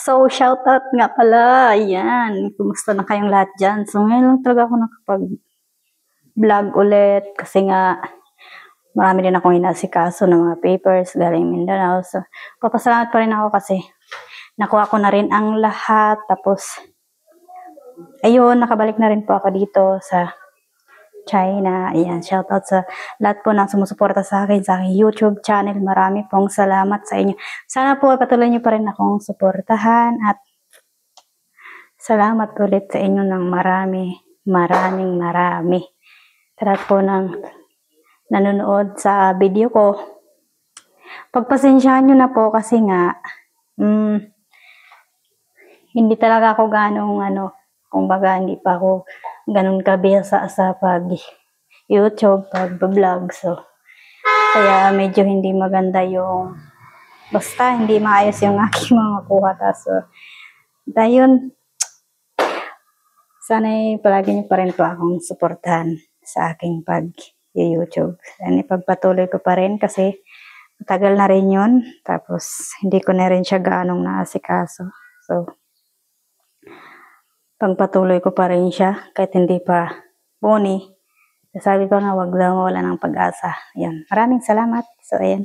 So, shoutout nga pala. Ayan. Kumusta na kayong lahat dyan? So, ngayon lang talaga ako nakapag-vlog ulit kasi nga marami din akong inasikaso ng mga papers galing Mindanao. So, papasalamat pa rin ako kasi nakuha ko na rin ang lahat. Tapos, ayun, nakabalik na rin po ako dito sa China. Ayan, shoutout sa lahat po ng sumusuporta sa akin YouTube channel. Marami pong salamat sa inyo. Sana po patuloy niyo pa rin akong suportahan at salamat ulit sa inyo ng marami. Sa lahat po ng nanonood sa video ko. Pagpasensyahan nyo na po kasi nga hindi talaga ako kumbaga hindi pa ako ganun kabisa sa pag-YouTube, pag-vlog. So, kaya medyo hindi maganda basta hindi maayos yung aking mga kuha. So, dahil sana'y palagi niyo pa rin po akong suportahan sa aking pag-YouTube. And ipagpatuloy ko pa rin kasi matagal na rin yun. Tapos, hindi ko na rin siya gaanong naasikaso. So, pagpatuloy ko pa rin siya kahit hindi pa boni. Sabi ko na wag daw mawala ng pag-asa. Ayan. Maraming salamat. So, ayan.